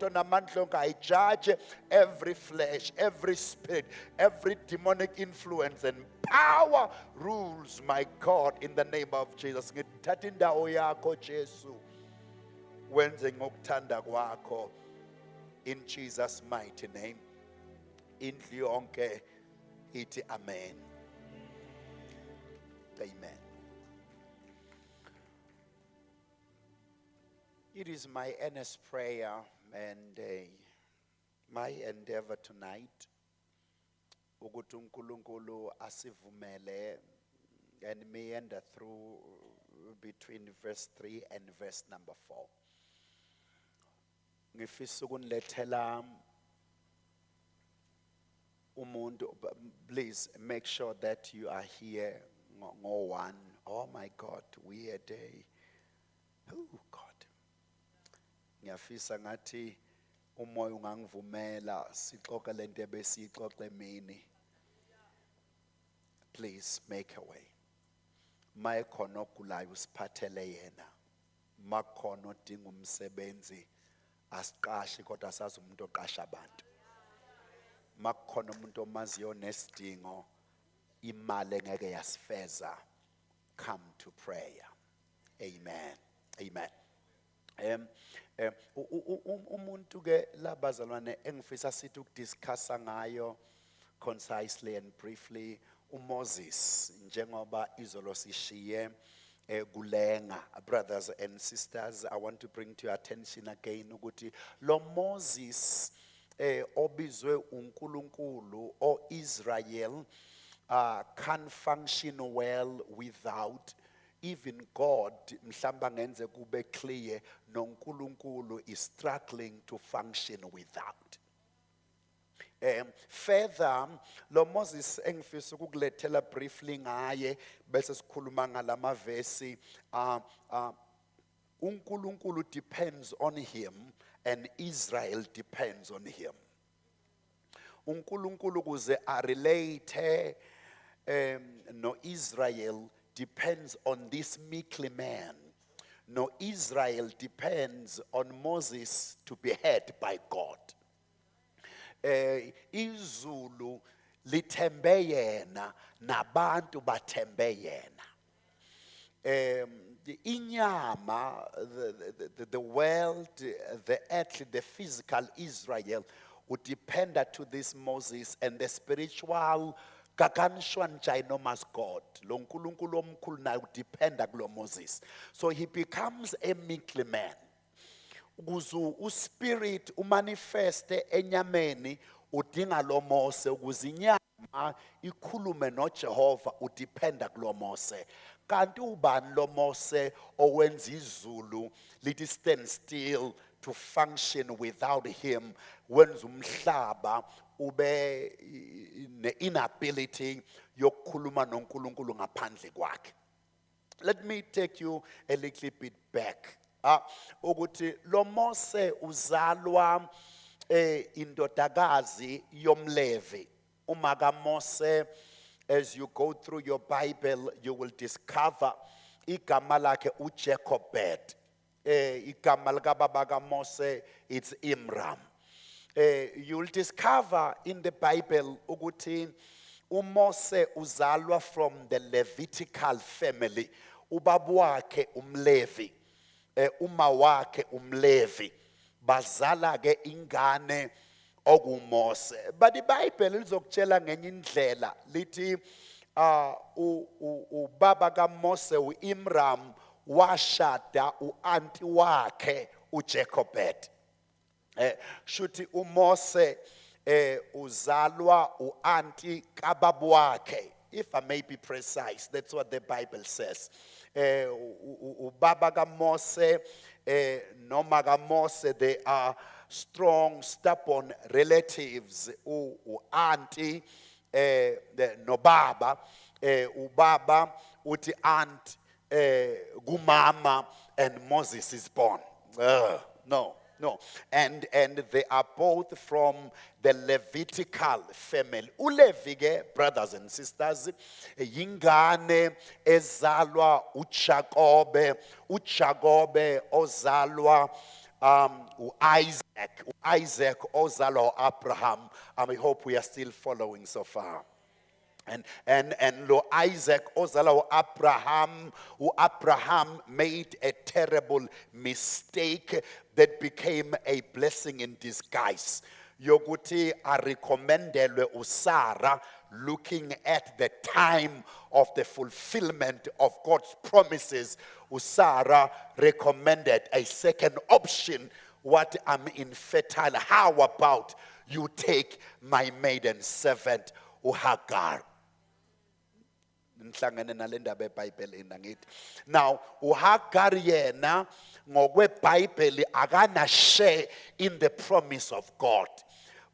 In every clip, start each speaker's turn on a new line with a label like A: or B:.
A: I judge every flesh, every spirit, every demonic influence and power rules, my God, in the name of Jesus. Ngithatha indawo yakho Jesu, wenze ngokuthanda kwakho, in Jesus' mighty name. Indlu yonke ithi amen. Amen. It is my earnest prayer and my endeavor tonight ukuthi uNkulunkulu asivumele and meander through between verse 3 and verse number 4. Ngifisa ukunilethela umuntu, please make sure that you are here ngo one. Oh my God, weird day. Oh God. Ngiyafisa ngathi umoya ungangivumela sixoxe lento ebesixoxe emini. Please make a way. Mayekhona ogulayo usiphathele yena. Makhona odinga umsebenzi asiqashe kodwa asazi umuntu oqasha abantu. Makhona umuntu omaziyo nesidingo imali engeke yasifeza, come to prayer. Amen. Amen. Umuntu ke labazalwane engifisa sithi ukudiscussa ngayo concisely and briefly uMoses, njengoba izolo sishiye kulenga. Brothers and sisters, I want to bring to your attention again ukuthi lo Moses obizwe uNkulunkulu o Israel can function well without. Even God, mhlamba ngenze kube clear, noNkulunkulu is struggling to function without. Further, lo Moses engifisa ukukulethela briefly ngaye bese sikhuluma ngalama verse. uNkulunkulu depends on him and Israel depends on him. uNkulunkulu kuze relate no Israel depends on this meekly man. No, Israel depends on Moses to be heard by God. Izulu lithembe yena, nabantu bathembe yena. The inyama, the world, the earthly, the physical Israel would depend to this Moses, and the spiritual kakanshwan ginormous God. Lo nkulunkulu omkhulu naye udependa kulo Moses. So he becomes a meekly man. Ukuze uspirit umanifeste enyameni udinga lo Mose, ukuze inyama ikhulume noJehova udependa kulo Mose. Kanti ubani lo Mose owenza izulu lithi stand still to function without him, wenza umhlaba ube inability yokukhuluma noNkulunkulu ngaphandle kwakhe. Let me take you a little bit back. Ukuthi lo Mose uzalwa indodakazi yomLevi. Umaga Mose, as you go through your Bible, you will discover igama lakhe uJacobed. Igama likababa kaMose, it's Imram. You'll discover in the Bible ukuthi uMose uzalwa from the Levitical family. Ubaba wakhe umLevi, uma wakhe umLevi, bazala ke ingane okuMose. But the Bible lizokutshela ngenye indlela lithi ubaba kaMose uImram washada uanti wakhe uJacobed. Shuthi uMose uzalwa uanti kababa wakhe. If I may be precise, that's what the Bible says. Ubaba kaMose noma kaMose, they are strong, stubborn relatives. Auntie no baba, ubaba uti aunt gumama, and Moses is born. No. And they are both from the Levitical family. Ulevike, brothers and sisters, yingane ezalwa uJakobe ozalwa Isaac ozalo Abraham. I hope we are still following so far. And lo Isaac ozalo Abraham, Abraham made a terrible mistake that became a blessing in disguise. Yoguti recommended uSarah, looking at the time of the fulfillment of God's promises. uSarah recommended a second option. What, I'm infertile. How about you take my maiden servant uHagar? Now, uHagar yena ngokweBhayibheli akana share in the promise of God.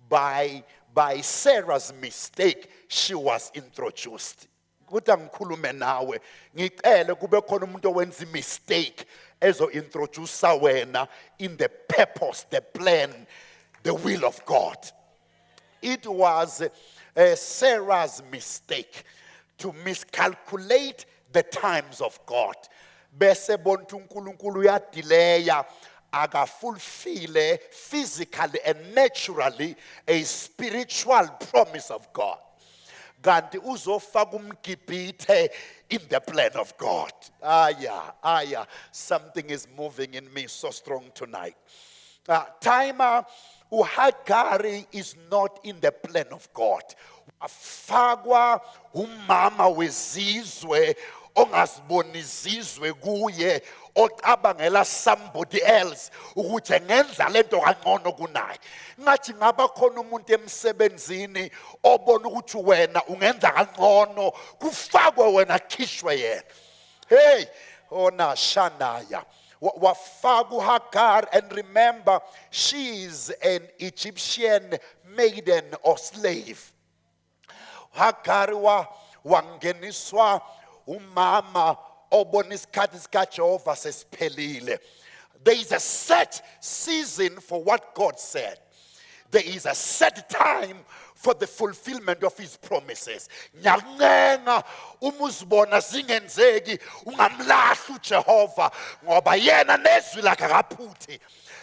A: By Sarah's mistake, she was introduced. Kuthi ngikhulume nawe, ngicela kube khona umuntu owenza mistake ezo introduce wena in the purpose, the plan, the will of God. It was Sarah's mistake to miscalculate the times of God. Bese bontu uNkulunkulu uyadileya akafulfill physically and naturally a spiritual promise of God. Kanti uzofaka umgibhithe in the plan of God. Something is moving in me so strong tonight. Timer uHagari is not in the plan of God. Afagwa umama wezizwe ongaziboni izizwe kuye ocabangela somebody else ukuthi ngenza lento kangcono kunaye. Ngathi ngaba khona umuntu emsebenzini obona ukuthi wena ungenza kangcono kufakwe wena khishwe yena. Hey, ona shanaya. Wafagu Hagar, and remember, she is an Egyptian maiden or slave. Hagar wangeniswa umama oboniskati Jehova sesiphelile. There is a set season for what God said. There is a set time for the fulfillment of his promises. Nyangenga umuzibona zingenzeki ungamlahli uJehova ngoba yena nezwi lakhe akaphuthi.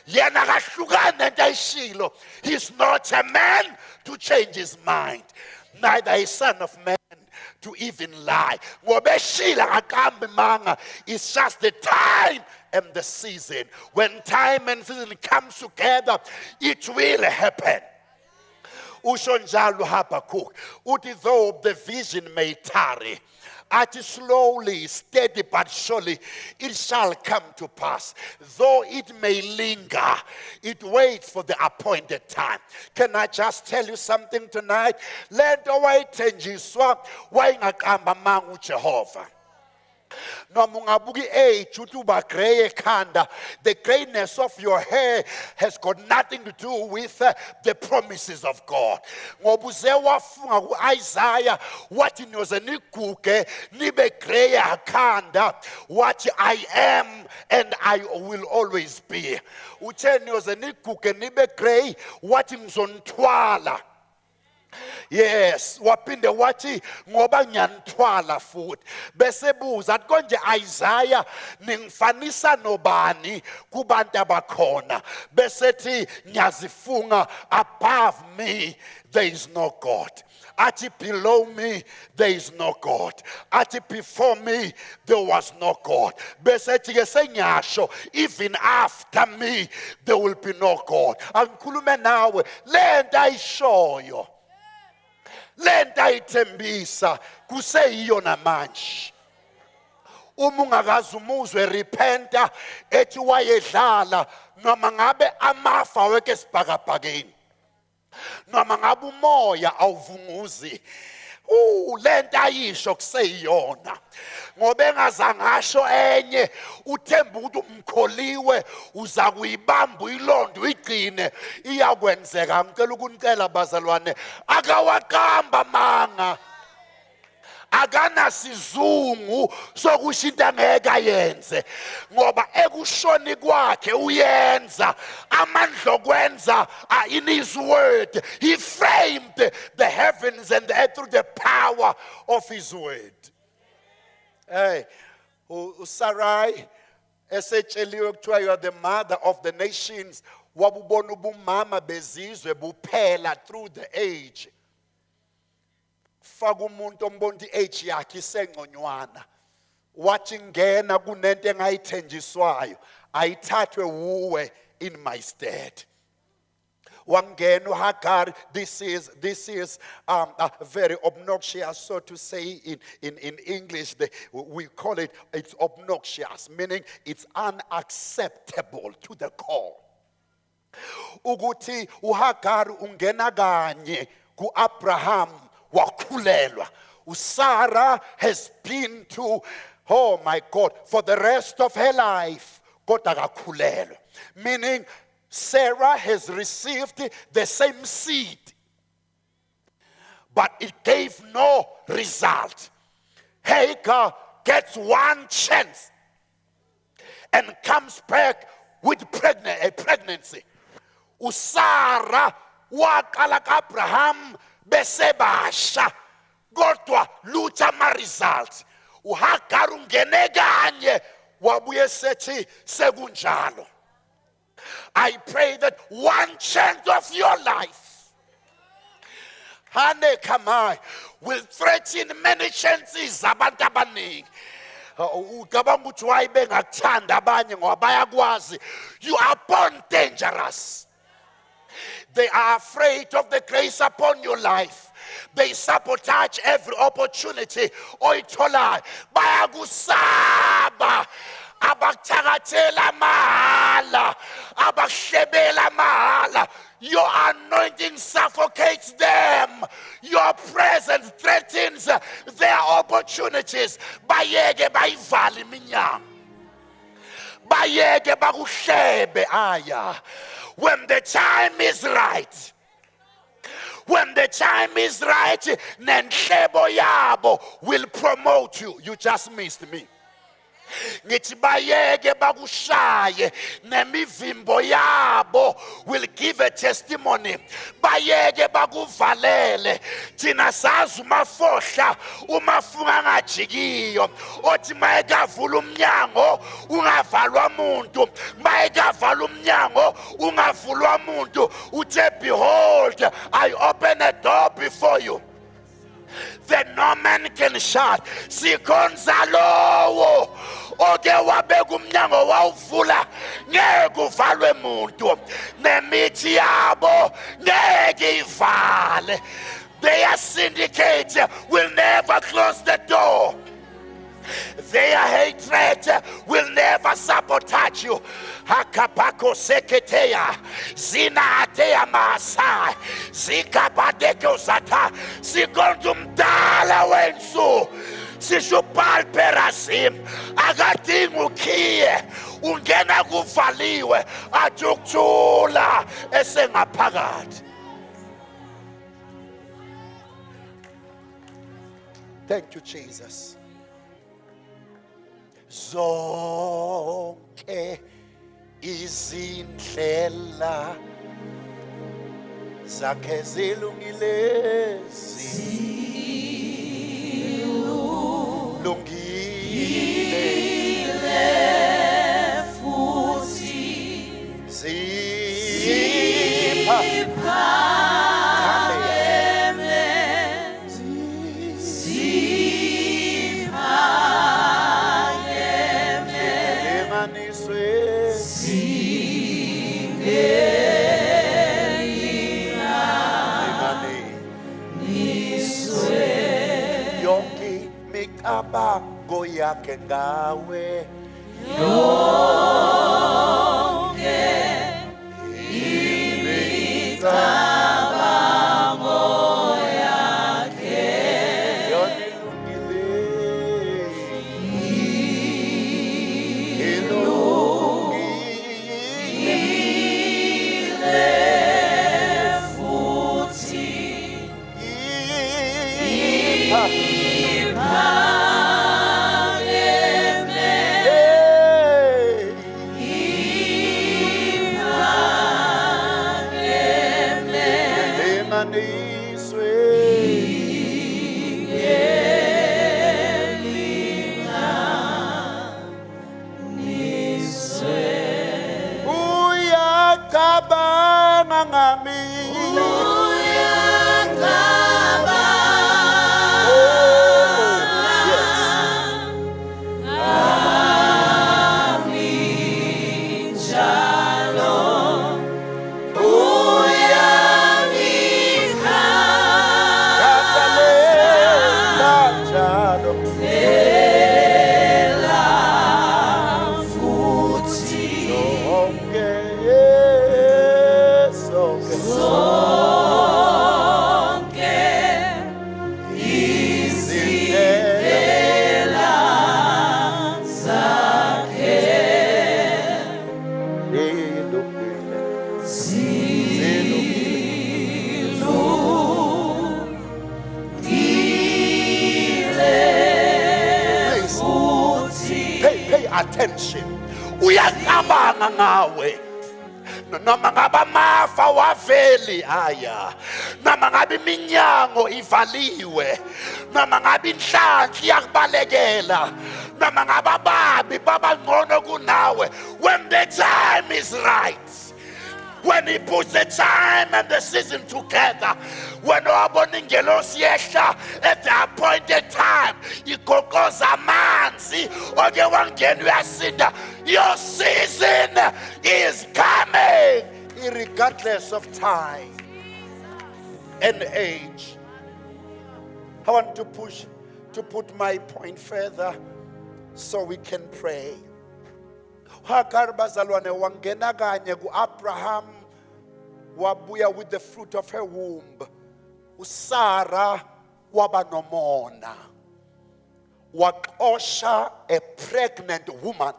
A: Yena akahlukane nento ayishilo. He's not a man to change his mind, neither a son of man to even lie. It's just the time and the season. When time and season comes together, it will happen. Ushonjalo Habakkuk, though the vision may tarry, at slowly, steady but surely, it shall come to pass. Though it may linger, it waits for the appointed time. Can I just tell you something tonight? Let the way tenjiswa wayingakamba mangu Jehovah. The grayness of your hair has got nothing to do with the promises of God. Isaiah, what in yours nibe gray akanda, what I am and I will always be. Uchen yours nibe gray, what in zontwala. Yes, wapinde wathi ngoba ngiyanthwala futhi bese buza konje Isaiah ningifanisa nobani kubantu abakhona bese thi ngiyazifunga above me there is no God. Athi below me there is no God. Athi before me there was no God. Bese thi ke senyasho even after me there will be no God. Angikhulume nawe lento ayishoyo. Lenta itembisa kuseyiyo namanje. Ungakazi umuzwe repenta ethi wayedlala noma ngabe amafa weke esibhakabhakeni. Noma ngabe umoya awuvunguzi. Lento ayisho kuseyiyona. Ngoba engazange asho enye uthemba ukuthi umkholiwe uza kuyibamba uyilondo uyigcine iyakwenzeka. Ngicela ukunicela bazalwane akawaqamba manga. Akana sizungu sokusho into angeke ayenze ngoba ekushoni kwakhe uyenza amandla okwenza in his word. He framed the heavens and the earth through the power of his word. Hey, uSarai esetsheliwe kuthiwa you are the mother of the nations, wabubona ubumama bezizwe buphela through the age. Faka umuntu ombona i-age yakhe isengconywana, wathi ngena kunento engayithenjiswayo ayithathwe wuwe in my stead. Wangena uHagar, this is very obnoxious, so to say in English, we call it, it's obnoxious, meaning it's unacceptable to the core. Ukuthi uHagar ungena kanye kuAbraham wakhulelwa. Sarah has been to, oh my God, for the rest of her life, kodwa akakhulelwa. Meaning Sarah has received the same seed, but it gave no result. Hagar gets one chance and comes back with a pregnancy. Sarah waqala kaAbraham besebasha kodwa lutha ama results. uHagar ungene kanye wabuye sethi sekunjalo. I pray that one chance of your life, Hane Kamai, will threaten many chances abantu abaningi. Ucabanga ukuthi wayibe ngakuthanda abanye ngoba bayakwazi. You are born dangerous. They are afraid of the grace upon your life. They sabotage every opportunity oyitholayo. Bayakusaba. Abakuthakathela mahala, abakuhlebela mahala. Your anointing suffocates them. Your presence threatens their opportunities. Bayeke bayivale iminyango. Bayeke bakuhlebe aya. When the time is right, when the time is right, nenhlebo yabo will promote you. You just missed me. Ngithi bayeke bakushaye nemivimbo yabo will give a testimony. Bayeke bakuvalele thina sazi umafohla umafunga ngajikiyo othi mayekavula umnyango ungavalwa umuntu, mayekavala umnyango ungavulwa umuntu. Uthe behold, I open a door before you that no man can shut. Sikhonza lowo oke wabeka umnyango wawuvula ngeke uvalwe umuntu, nemithi yabo ngeke ivale. Their syndicate will never close the door. Their hatred will never sabotage you. Hakapako seketeya zina ateya maasai zikabadeko zata sikondumdala wensu sishupal perasim agatingu kie ungena kuvaliwe atukthula esengaphakathi. Thank you, Jesus. Zonke izindlela zakhe zilungile, zilungile
B: futhi
A: Abango yakhe ngawe
B: yonke imicabango yakhe ilungile futhi
A: yami attention. Uyacabanga ngawe noma ngabe amafa waveli aya, noma ngabe iminyango ivaliwe, noma ngabe inhlanhla iyakubalekela, noma ngabe ababi babangcono kunawe, when the time is right, when he puts the time and the season together, when wabona ingelosi yehla at the appointed time, igogoza amanzi oke wangena uyasinda, your season is coming regardless of time and age. I want to put my point further so we can pray. Hagar bazalwane wangena kanye ku-Abraham, wabuya with the fruit of her womb. USarah waba nomona, waxosha a pregnant woman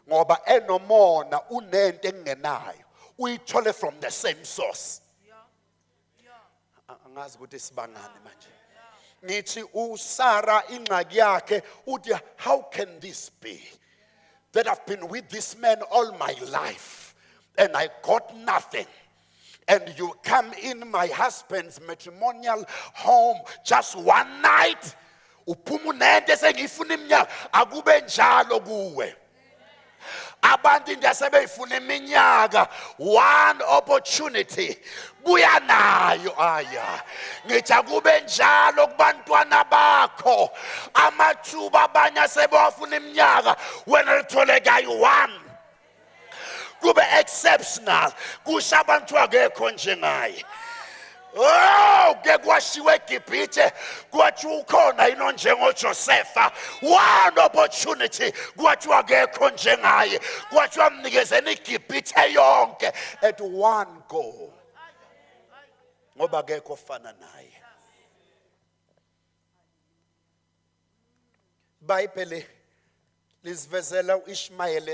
A: ngoba enomona unento engenayo, uyithole from the same source. Angazi ukuthi sibangane manje. Ngithi uSarah ingxaki yakhe uthi, how can this be that I've been with this man all my life and I got nothing, and you come in my husband's matrimonial home just one night, uphuma unento esengifuna iminyaka, akube njalo kuwe. Abantu nje sebeyifuna iminyaka, one opportunity buya nayo aya. Ngithi akube njalo kubantwana bakho, amathuba abanye sebewafuna iminyaka, wena litholekayo one. Kube exceptional, kusha abantu akekho njengaye. Oh, ke kwashiwe eGibhithe kwathiwa ukhona ino njengoJosefa, one opportunity kwathiwa akekho njengaye, kwathiwa mnikezeni iGibhithe yonke at one go, ngoba akekho ofana naye. iBhayibheli lisivezela uIshmayeli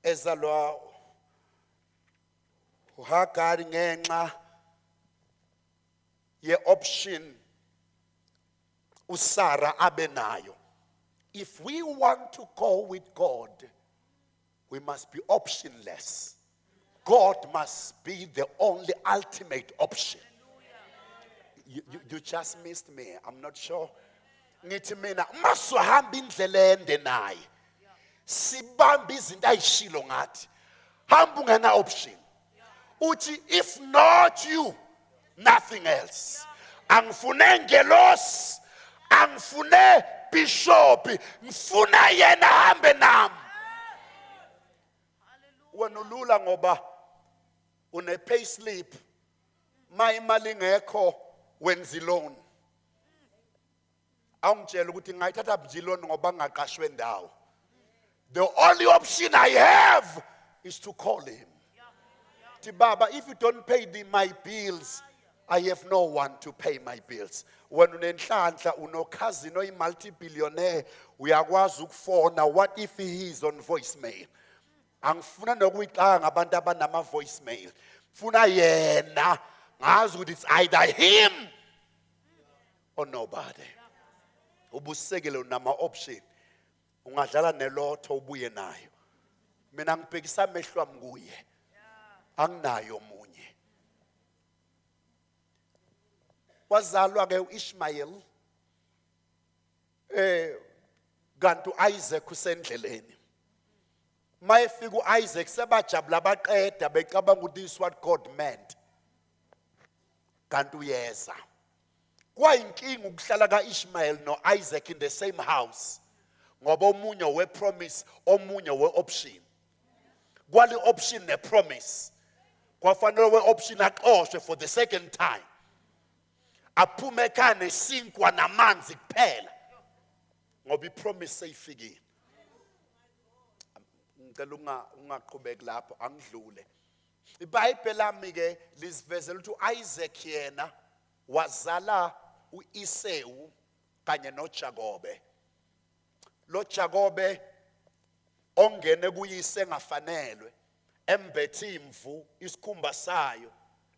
A: ezalwa uHagar ngenxa ye-option uSarah abenayo. If we want to go with God, we must be optionless. God must be the only ultimate option. You just missed me. I'm not sure. Ngithi mina masuhamba indlela ende naye, sibamba izinto ayishilo ngathi, hamba ungena option. Uthi, if not you, nothing else. Angifune ngelosi, angifune bishop, ngifuna yena hambe nami. Wena ulula ngoba une pay slip, ma imali ngekho wenza loan. Awungitshela ukuthi ngayithatha nje loan ngoba ngaqashwe ndawo. The only option I have is to call him. Baba, if you don't pay my bills, I have no one to pay my bills. When unenhlanhla unokhazini oyi-multi-billionaire, uyakwazi ukufona, what if he is on voicemail? Angifuna nokuyixanga abantu abanama voicemail. Funa yena, ngazi ukuthi it's either him or nobody. Ubusekele unama option. Ungadlala nelotho ubuye nayo. Mina ngibhekisa amehlo ami kuye. Anginayo munye. Wazalwa ke uIshmayeli kanti uIsaac usendleleni. mayefika uIsaac sebajabula baqeda becabanga ukuthi this is what God meant. Kanti uyeza. Kwayinkinga ukuhlala kaIshmael noIsaac in the same house. Ngoba omunye wepromise, omunye weoption. Kwali option nepromise. Kwafanele weoption axoshwe for the second time. Aphume ekhaya nesinkwa namanzi kuphela. Ngoba ipromise seyifikile. Ngicela ungaqhubeki lapho angidlule. iBhayibheli lami ke lisivezela ukuthi uIsaac yena wazala uEsau kanye noJakobe. Lo Jakobe ongene kuyise engafanelwe embethe imvu isikhumba sayo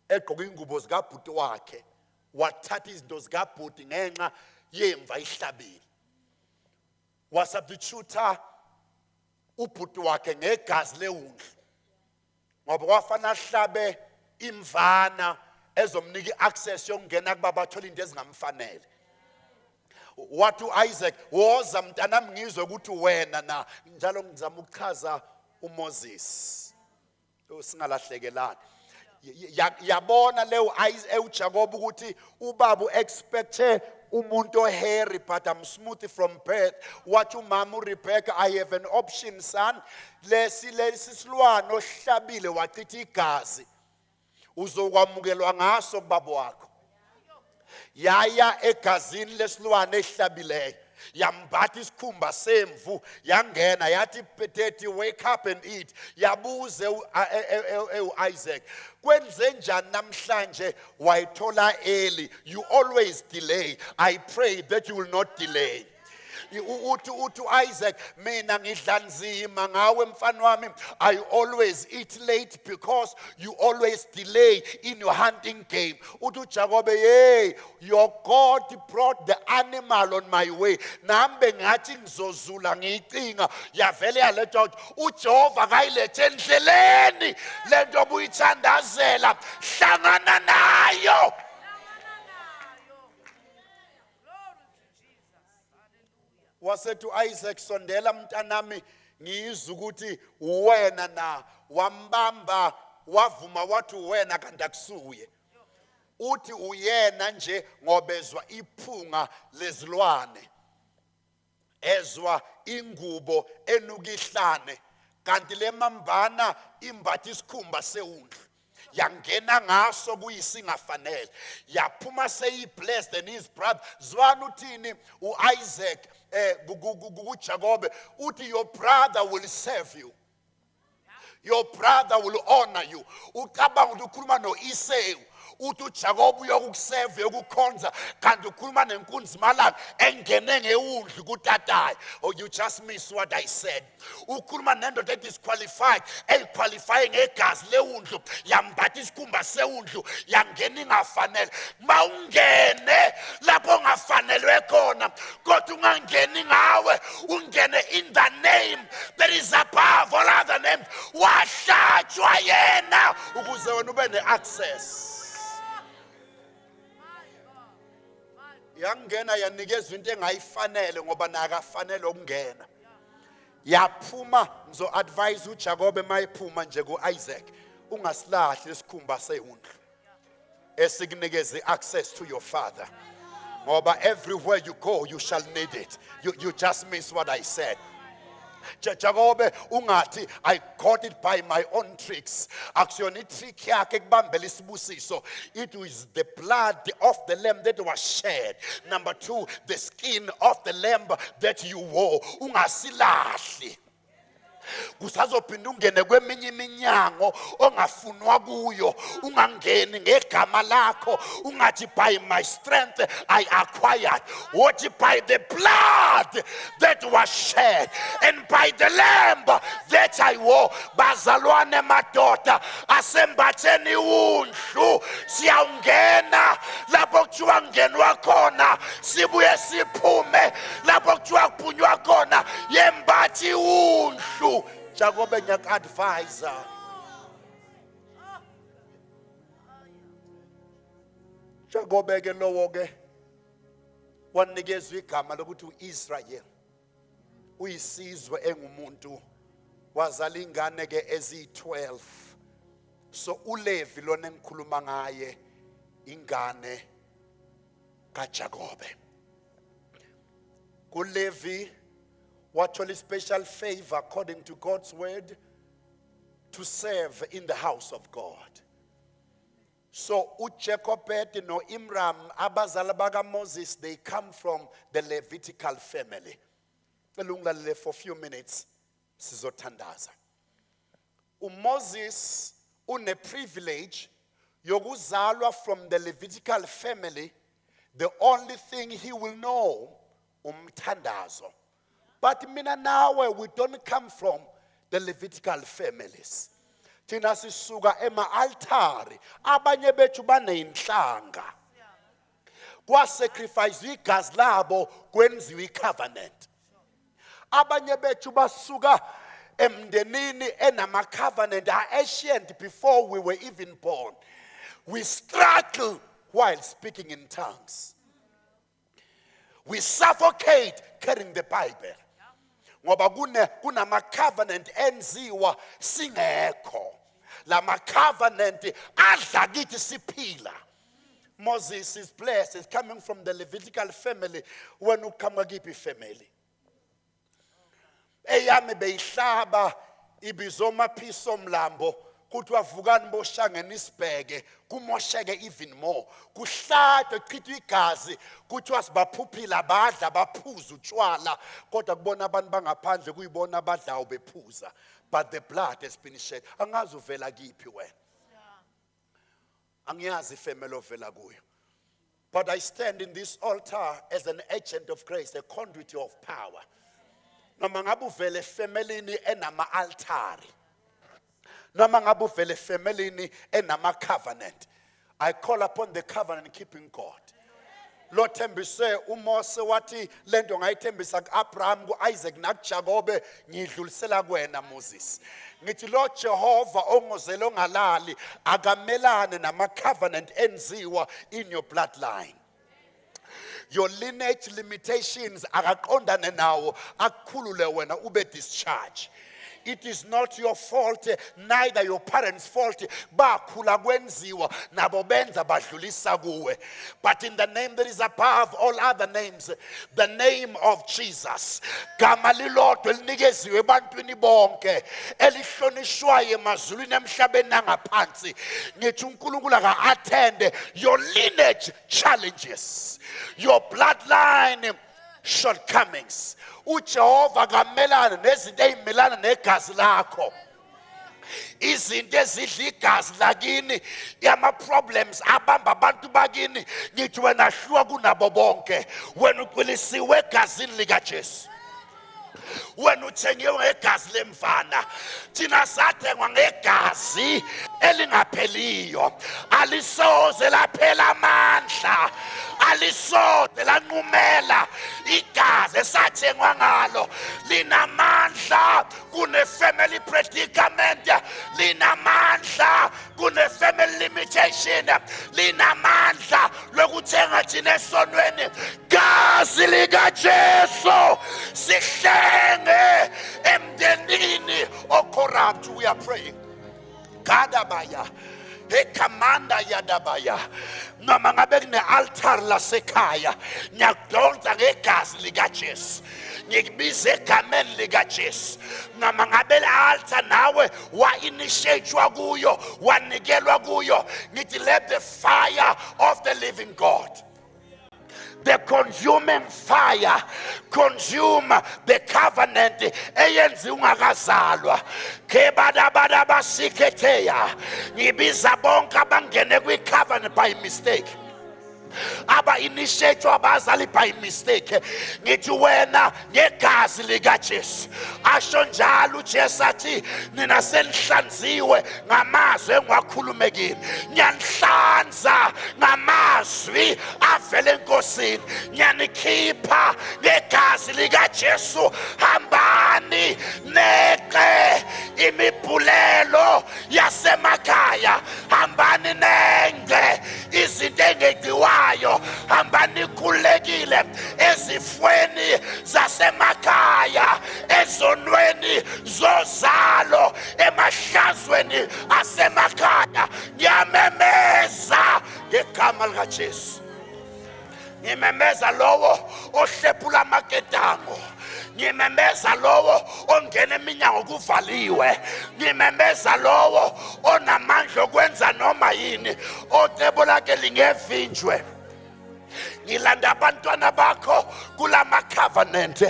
A: egqoka ingubo zikabhuti wakhe wathatha izinto zikabhuti ngenxa yemva ihlabile. Wasubstitute ubhuti wakhe ngegazi lewundlu ngoba kwafana hlabe imvana ezomnika iaccess yokungena kuba bathola into ezingamfanele. Wathi uIsaac woza mntanami ngizwe ukuthi wena na njalo ngizama ukuchaza uMoses singalahlekelayo. Yabona le uJakob ukuthi ubaba uexpecte umuntu ohairy but I'm smooth from birth. Wathi umama uRebecca I have an option son. Lesi silwane ohlabile wachitha igazi uzokwamukelwa ngaso kubaba wakho. Yaya egazini lesilwane ehlabileyo yambatha isikhumba semvu yangena yathi Petethi wake up and eat. Yabuze uIsaac kwenze njani namhlanje wayithola early. You always delay. I pray that you will not delay. Uthi Isaac mina ngidla nzima ngawe mfana wami. I always eat late because you always delay in your hunting game. Uthi Jacob hey your God brought the animal on my way. Nambe ngathi ngizozula ngiyicinga yavele yaletha uJehova kayilethe endleleni lento obuyithandazela hlangana nayo. Wasethi uIsaac sondela mntanami ngizwe ukuthi wena na wambamba wavuma wathi wena kanti akusuye. Uthi uyena nje ngobezwa iphunga lezilwane ezwa ingubo enukihlane kanti lemambana imbathi isikhumba sewundlu yangena ngaso kuyisingafanele yaphuma seyiblessed and his brother zwana uthini uIsaac kuJakobe uthi your brother will serve you, your brother will honor you. Ucabanga ukuthi ukhuluma noEsau uthi uJakobe uyokuserve yokukhonza kanti ukhuluma nenkunzi malanga engene ngewundlu kutatayi. Oh, you just missed what I said. Ukhuluma nento that is qualified qualifying ngegazi lewundlu yambatha isikhumba sewundlu yangena ingafanele. Mawungene lapho ungafanelwe khona kodwa ungangeni ngawe ungene in the name that is above all other names. Wahlatshwa yena ukuze wena ube neaccess. Yangena yanikezwa into engayifanele ngoba nakafanele ukungena. Yaphuma ngizo advise uJakob mayiphuma nje kuIsaac ungasilahli isikhumba sewundlu esikunikeze access to your father ngoba everywhere you go you shall need it. You just miss what I said. Jacob ungathi I got it by my own tricks. Akusiyona itrick yakhe kubambela isibusiso. It was the blood of the lamb that was shed. Number 2, the skin of the lamb that you wore. Ungasilahli. Kusazophinda ungene kweminye iminyango ongafunwa kuyo ungangeni ngegama lakho ungathi by my strength I acquired. What by the blood that was shed and by the lamb that I wore. Bazalwane madoda asembatheni undlu siyawungena lapho kuthiwa ngenwa khona sibuye siphume lapho kuthiwa kuphunywa khona yembathi undlu. Jacob ngiyak-advisa Jacob ke lowo ke wanikezwa igama lokuthi uIsrael uyisizwe engumuntu wazala ingane ke ezi12. So uLevi lona engikhuluma ngaye ingane kaJakobe. kuLevi wathola special favor according to God's word to serve in the house of God. So uJacob no Imram abazala baka Moses, they come from the Levitical family. Elungilalele for a few minutes sizothandaza. uMoses une privilege yokuzalwa from the Levitical family. The only thing he will know umthandazo. But mina nawe, we don't come from the Levitical families. Thina sisuka ema-altari, abanye bethu baneyinhlanga. Kwasacrifice igazi labo kwenziwa icovenant. Abanye bethu basuka emndenini enama-covenant are ancient before we were even born. We struggle while speaking in tongues. We suffocate carrying the Bible. Ngoba kunama covenant enziwa singekho. La ma covenant adla kithi siphila. Moses is blessed, is coming from the Levitical family. When ukama kiphi family? Eyami beyihlaba ibizoma phiso mlambo. Kuthiwa vukani boshangene isibheke kumosheke even more. Kuhlatwe chithwe igazi kuthiwa sibaphuphila badla baphuza utshwala kodwa kubona abantu bangaphandle kuyibona abadlayo bephuza. But the blood has been shed. Angazi uvela kiphi wena. Angiyazi ifamily ovela kuyo. But I stand in this altar as an agent of grace, a conduit of power. Noma ngabe uvela efamilini enama-altari. Noma ngabe uvela efamilini enama-covenant. I call upon the covenant keeping God. Lord thembise uMose wathi lento ngayithembisa kuAbraham, kuIsaac nakuJakobe ngidlulisela kuwena Moses. Ngithi Lord Jehovah ongozele ongalali akamelane nama-covenant enziwa in your bloodline. Your lineage limitations akaqondane nawo akukhulule wena ube discharge. It is not your fault, neither your parents' fault. Bakhula kwenziwa nabo benza badlulisa kuwe. But in the name that is above all other names, the name of Jesus, gama lilodwa linikeziwe ebantwini bonke elihlonishwayo emazulwini emhlabeni nangaphansi. Ngithi uNkulunkulu aka-attend your lineage challenges, your bloodline shortcomings. uJehova kamelana nezinto ezimelana negazi lakho. Izinto ezidla igazi lakini yama problems abamba abantu bakini ngithi wena hluwa kunabo bonke. Wena uqilisiwe egazini lika Jesu. Wena uthengiwe ngegazi lemfana. Thina sathengwa ngegazi elingapheliyo. Alisoze laphela amandla. Alisoze lanqumela igazi esathengwa ngalo. Linamandla kune family predicament. Linamandla kune family limitation. Linamandla lokuthenga thina esonweni. Gazi lika Jesu sihlenge emdenini ocorrupt. We are praying. Kadabaya. Commander Yadabaya. Noma ngabe kune altar lasekhaya. Ngiyakudonsa ngegazi lika Jesu. Ngikubiza egameni lika Jesu. Noma ngabe altar nawe wa initiatewa kuyo, wanikelwa kuyo. Ngithi let the fire of the living God, the consuming fire, consume the covenant eyenziwe ungakazalwa. Kebadabada basiketheya. Ngibiza bonke abangene kwi-covenant by mistake. Aba initiate abazali by mistake. Ngithi wena ngegazi lika Jesu. Asho njalo uJesu athi nina senihlanziwe ngamazwi engiwakhulumekile. Ngiyanhlanza ngamazwi avela enkosini. Ngiyanikhipha ngegazi lika Jesu. Hambani neqe imibhulelo yasemakhaya. Hambani nenge izinto engeqiwayo. Hambani khulekile ezifweni zasemakhaya ezonweni zozalo emahlazweni asemakhaya ngiyamemeza ngegama likaJesu. Ngimemeza lowo ohlephula amaketango, ngimemeza lowo ongena eminyango kuvaliwe, ngimemeza lowo onamandla okwenza noma yini otebo lakhe lingevinjwe. Ngilanda abantwana bakho kulama covenant,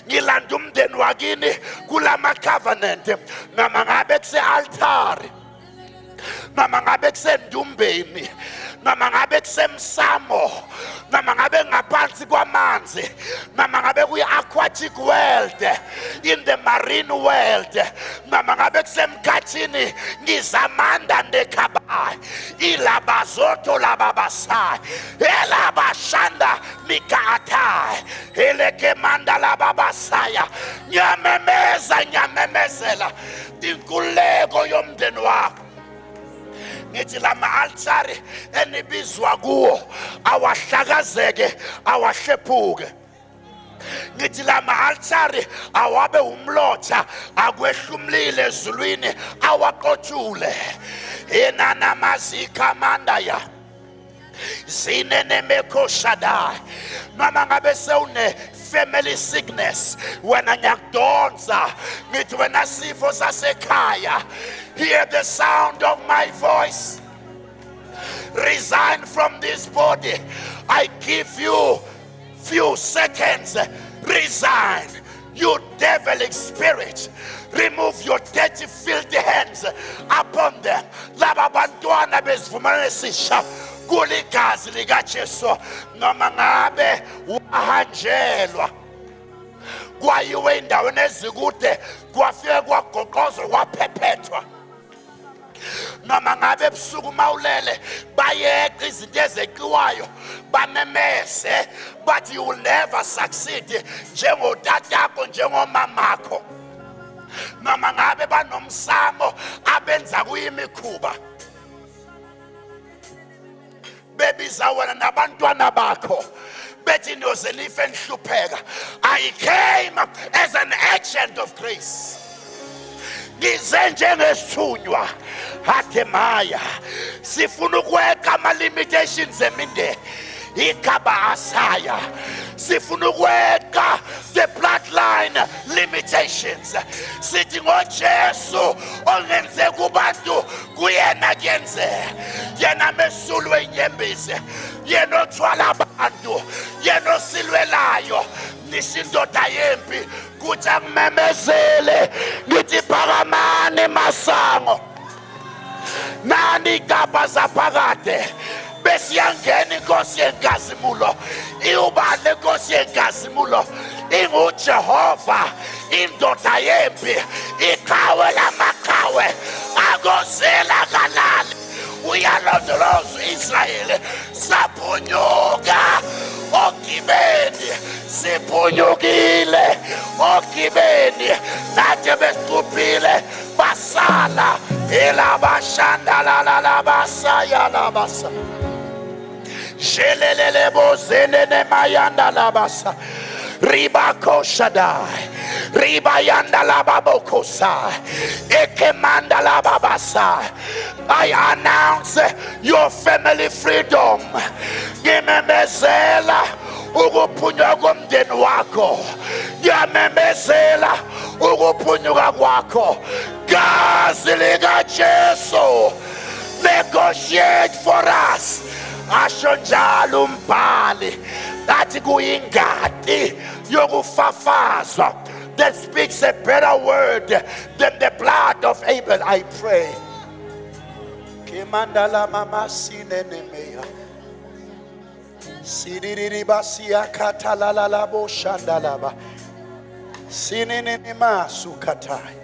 A: ngilanda umndeni wakini kulama covenant, noma ngabe kuse altari, noma ngabe kusendumbeni, noma ngabe kusemsamo, noma ngabe ngaphansi kwamanzi, noma ngabe kuyi-aquatic world, in the marine world, noma ngabe kusemkhathini ngizamanda ndekhabayi ilabazoto lababasai elabashanda mikaatai elekemanda lababasaya. Ngiyamemezela inkululeko yomndeni wakho. Ngithi lama altari enibizwa kuwo awahlakazeke awahlephuke. Ngithi lama altari awabe umlotha akwehlumlile ezulwini awaqothule. Enana mazika mandaya zinene Shaddai. Noma ngabe sewune family sickness, wena ngiyakudonsa ngithi wena sifo sasekhaya, hear the sound of my voice. Resign from this body. I give you few seconds. Resign. You devilic spirit, remove your dirty, filthy hands upon them. Laba bantwana bezivumela esisha kuligazi likaJesu, noma ngabe wahanjelwa kwayiwe endaweni ezikude kwafike kwagoqozwa kwaphephethwa, noma ngabe ebusuku mawulele bayeqa izinto ezeqiwayo bamemeze, but you will never succeed njengotatakho njengomamakho. Noma ngabe banomsamo abenza kuyimikhuba bebiza wena nabantwana bakho bethi nozelife enhlupheka. I came as an agent of grace. Ngize njengesithunywa hathe maya sifuna ukweqa ama limitations emindeni ikaba asaya, sifuna ukweqa the bloodline limitations. Sithi ngoJesu ongenze kubantu kuyena kuyenze, yena mesulwe inyembezi, yena othwala abantu, yena osilwelayo. Nisindoda yempi kuthi angimemezele ngithi phakamani masango nani igabha zaphakade besiyangena inkosi yenkazimulo. Iubani inkosi yenkazimulo? InguJehova, indoda yempi, iqhawe lamaqhawe akozela kalali. Uyalondoloza uIsrayeli, saphunyuka ogibeni, siphunyukile ogibeni, nathi besiquphile basala elabashanda lalabasaya labasa jelelele bozene nemayanda labasa ribako Shaddai ribayanda lababokosa ekemanda lababasa. I announce your family freedom. Ngimemezela ukuphunyuka komndeni wakho, ngiyamemezela ukuphunyuka kwakho. Gazi likaJesu negotiate for us. Asho njalo umbhali athi kuyingadi yokufafazwa that speaks a better word than the blood of Abel. I pray. Kimandala mama sinenemeya siririribasia katalala bo shandalaba sinenenema sukatai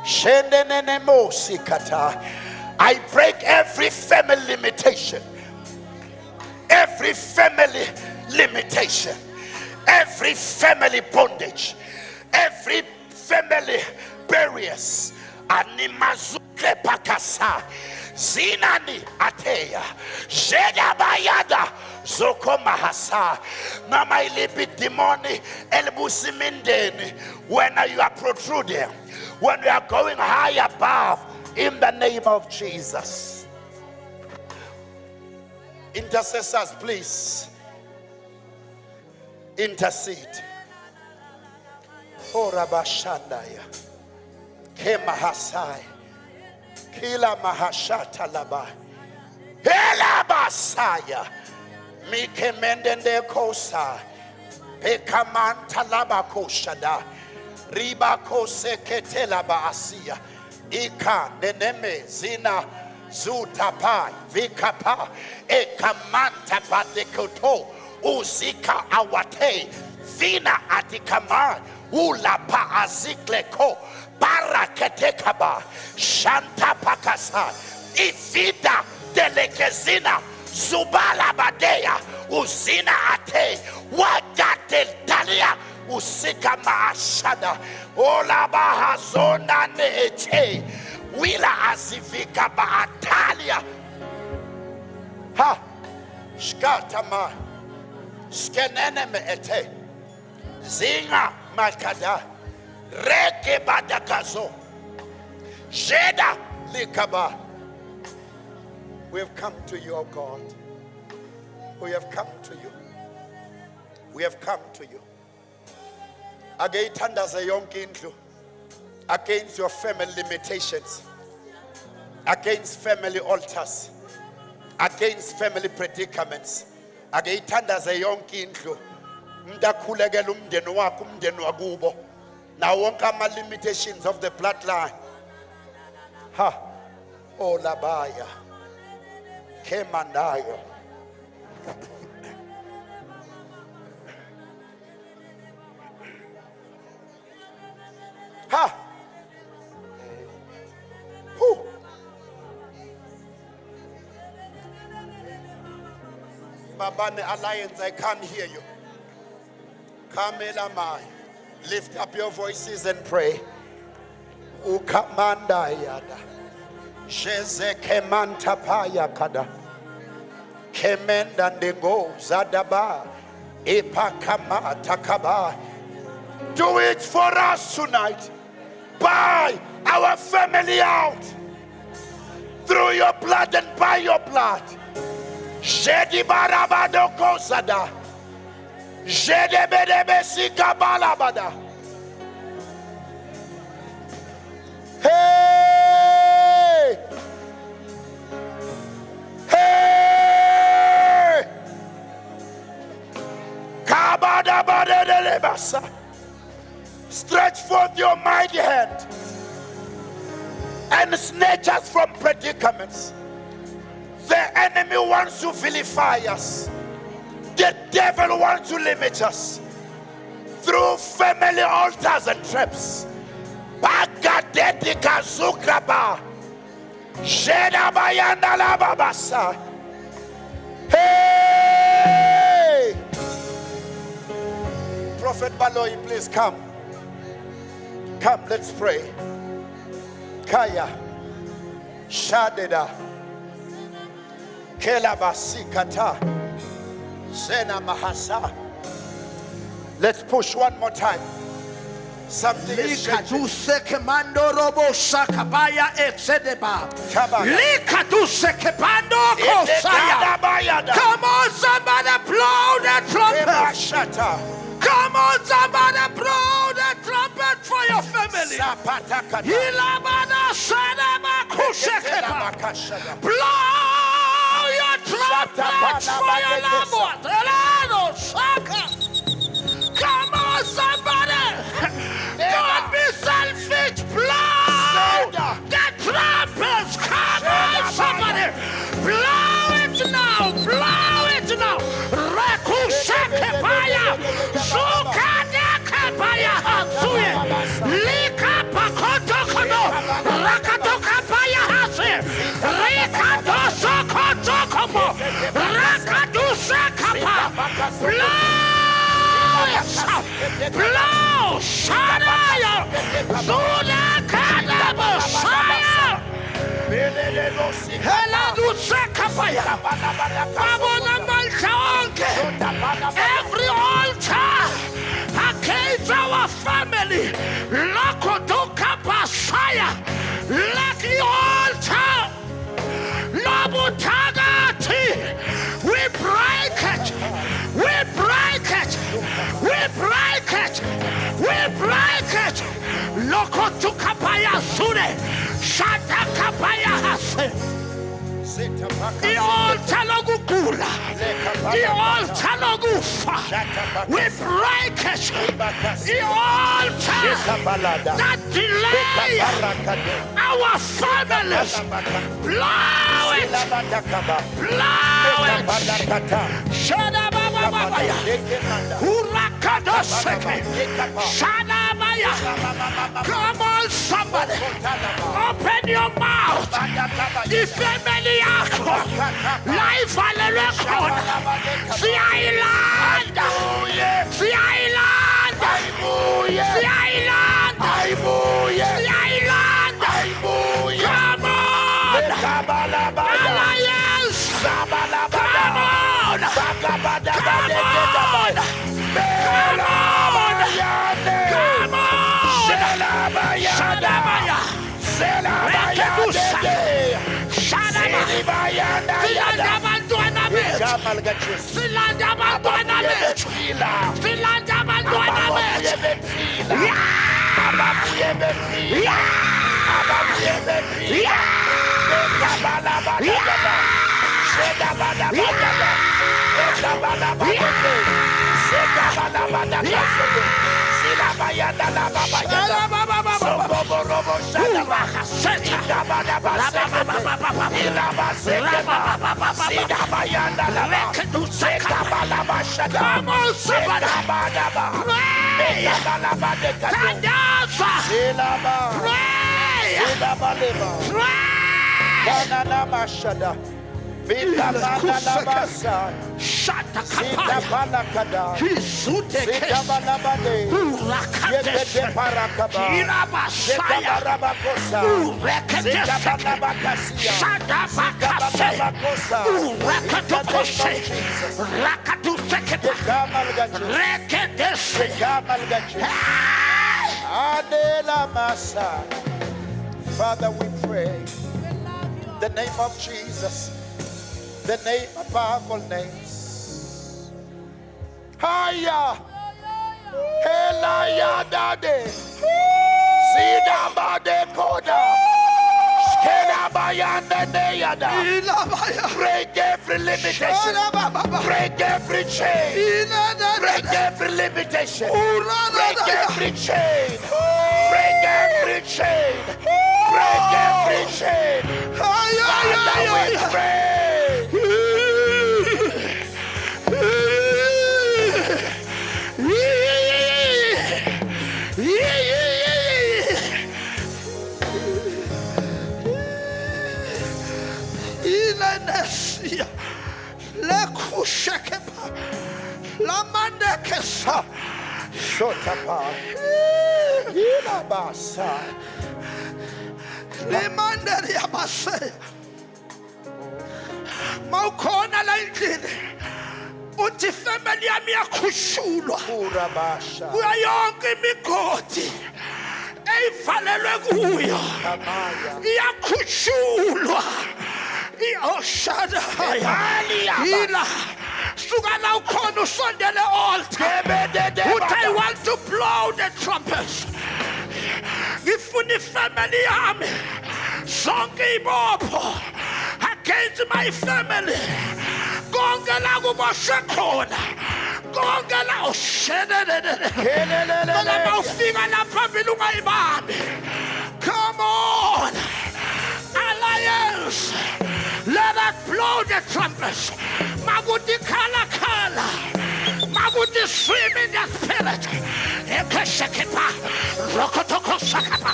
A: shendenenemo sikatai. I break every family limitation, every family limitation, every family bondage, every family barriers. Animazuke pakasa zinani ateya jeda bayada Zoko mahasa. Mama ilipi demoni elbusimindeni. When you are protruding, when you are going high above, in the name of Jesus. Intercessors, please intercede. Oh Rabashandaya. Kemahasai. Kila mahashata laba. Hela basaya. Mike mendende kosa. Pekamanta laba koshada. Riba kose ketela baasia. Ika neneme zina zutapai vikapa ekamanta patekoto uzika awate vina atikama ulapa azikleko paraketekaba shanta pakasa ifida delekezina zubala badeya uzina ate wagate dalia usika maashada ola bahazona neche wila azivika baatalia ha shkatama skenene meete zinga makada reke badakazo jeda likaba. We have come to you, O God. We have come to you. We have come to you. Against your family limitations, against family altars, against family predicaments, against limitations of the bloodline. Ha, oh labaya, kemandaya. Ha! Whew. Babane Alliance, I can't hear you. Kamela Mai, lift up your voices and pray. Ukamanda yada. Jeze kemanta paya kada. Kemenda ndego zadaba. Epa kama takaba. Do it for us tonight. Buy our family out through your blood and by your blood. Jedi barabado kozada. Jede bedebe sika balabada. Hey! Hey! Kabada bade de lebasa. Stretch forth your mighty hand and snatch us from predicaments. The enemy wants to vilify us. The devil wants to limit us through family altars and traps. Bagadetika zukraba. Jedabayanda lababasa. Hey! Prophet Baloi, please come. Come, let's pray. Kaya, Shadeda, Kelabasikata, Zena Mahasa. Let's push one more time. Something is changing.
C: Kemando robo sakabaya exedeba.
A: Kabaya.
C: Likaduse kebando kosaya. Come on, somebody blow the trumpet.
A: Shata.
C: Come on, somebody blow the trumpet for your family.
A: Zapataka.
C: Hilabana sadaba kushekeba. Blow your trumpet for your loved ones. Elano saka. Come on, somebody. Don't be selfish. Blow the trumpets. Come on, somebody. Blow it now. Blow it now. Rekushekebaya. Zukadekebaya hatsuye. Lika pakotokono. Rakatokabaya hatsuye. Rikadosokotokomo. Rakadusekapa. Blow. Blow, Shadaya, Zuna Kadaba, Saya, Heladu Sekapaya, Babona Malcha. Rokotukapaya Sune. Shatakapaya Hase. I-altar lokugula, i-altar lokufa, we break it. I-altar that delay our families, blow it, blow it. Shadabababaya, Urakadoseke, Shadabaya. Come on, somebody, open your mouth. If family life on the record, the island, the island, the island, the island, come on, Alliance, come on,
A: Father, we pray the name of Jesus, the name of powerful names. Haya, Helaya Dade, Sidabade Koda, Skedabayanda Neyada. Break every limitation, break every chain, break every limitation, break every chain, break every chain, break every chain. Father, we pray. Shotapa, Yilabasa,
C: Lemandari Abase, Maukona Lankin, Uti family Amia Kushula,
A: Urabasha,
C: Uyayonke Mikoti, Eifaleguya, Yakushula, Ioshada, Ila. Sugana Kono Sunday the altar. Would I want to blow the trumpets? If we the family army, Songi Bopo, against my family, Gongala Gubashakona, Gongala Oshedda, come on, Alliance. Let us blow the trumpets. Maguti kala kala. Maguti swim in the spirit. Ekeshekipa. Rokotoko sakapa.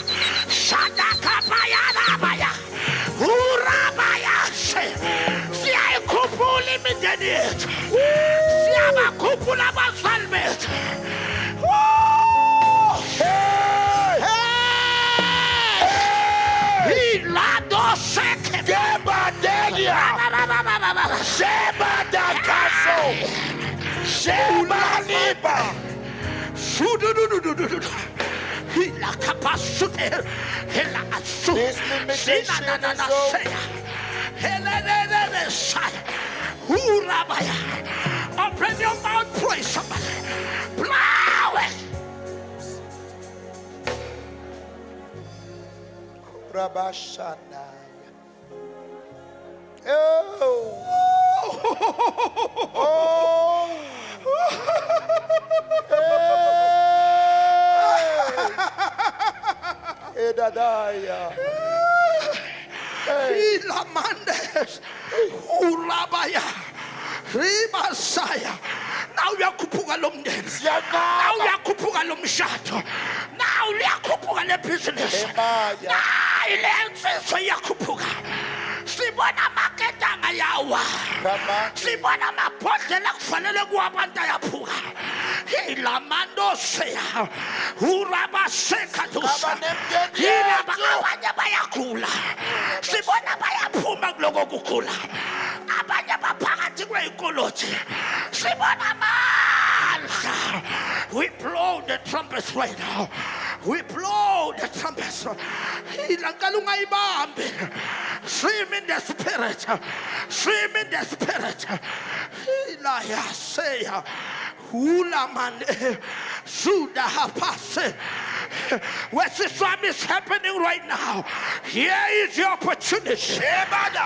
C: Shadakapa yarabaya. Urabaya. Siya kupuli mideniet. Siya makupula basalmet. Hey! Ilado sekeba.
A: Sheba da Caso, Sheba Liba,
C: Hila Capasute, Hila Atsu, Sina Urabaya. Open your mouth, pray somebody. Blow it.
A: Rabashana. Oh. Oh. Hey. Edadaya. Hey.
C: Ilamandes. Urabaya. Ribasaya. Now uyakhuphuka lo mndeni. Now uyakhuphuka lo mshado. Now uyakhuphuka le business.
A: Emaya.
C: Now ile mfeso iyakhuphuka. Sibona maketanga yawa. Sibona amabhodlela kufanele kuwabantu ayaphuka. Ilamando seya. Urabaseka dusa. Abanye bayagula. Sibona bayaphuma kuloko kugula. Abanye baphakathi kwey'nkolothi. Sibona amandla. We blow the trumpets right now. We blow the trumpets. Ilankala ungayibambi. Swim in the spirit. Swim in the spirit. Ilaya seya. Ulamane. Suda hapase. What is happening right now? Here is your opportunity.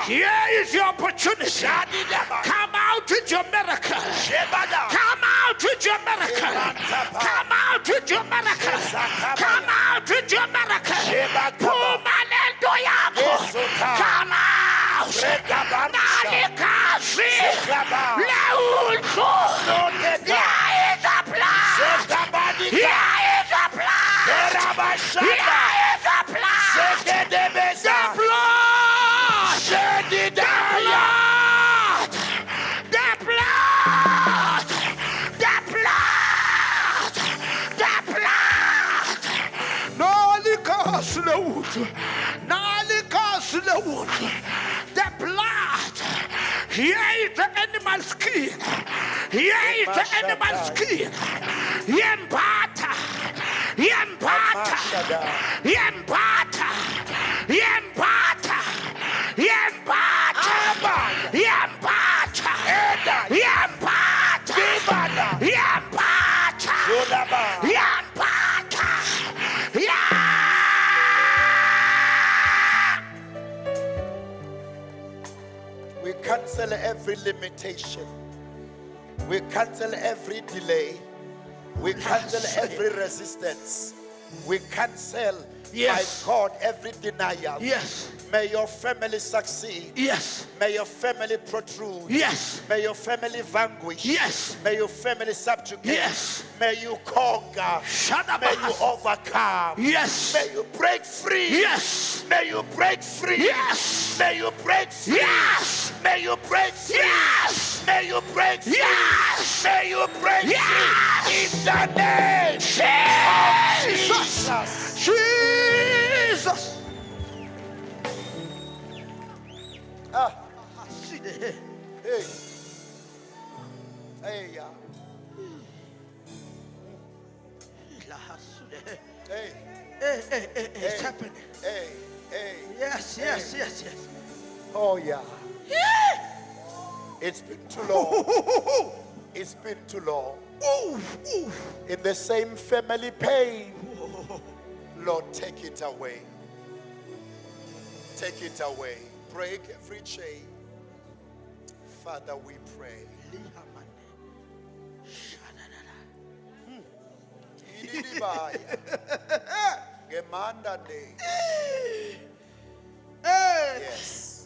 C: Here is your opportunity. Come out with your miracle. Come out with your miracle. Come out with your miracle. Come out with your miracle. Pumanendo yako. Come out. Nalikasi. Leulko. Here is a plan. Here is a plan. Here is a plan. The blood. The blood. The blood. The blood. The blood. Nalikas leut. Nalikas leut. The blood. Here is the animal skin. Here is the animal skin. Yembata. Yembata. Yembata. Yembata. Yembata. Yembata. Yembata. Yembata. Yembata. Yeah.
A: We cancel every limitation. We cancel every delay. We cancel every resistance. We cancel,
C: Yes.
A: my God, every denial.
C: Yes.
A: May your family succeed.
C: Yes.
A: May your family protrude.
C: Yes.
A: May your family vanquish.
C: Yes.
A: May your family subjugate.
C: Yes.
A: May you conquer. May you overcome.
C: Yes.
A: May you break free.
C: Yes.
A: May you break free.
C: Yes.
A: May you break free.
C: Yes.
A: May you break free.
C: Yes.
A: May you break free.
C: Yes.
A: May you break
C: Yes.
A: free. In the name of Jesus.
C: Jesus.
A: Ah,
C: See the head.
A: hey. Hey, yeah. Hey,
C: It's happening.
A: hey, hey.
C: Yes, yes, yes, yes.
A: Oh, yeah. It's been too long. It's been too long. In the same family pain. Lord, take it away. Take it away. Break every chain. Father, we pray. Ididibaya. Gemanda day. Yes.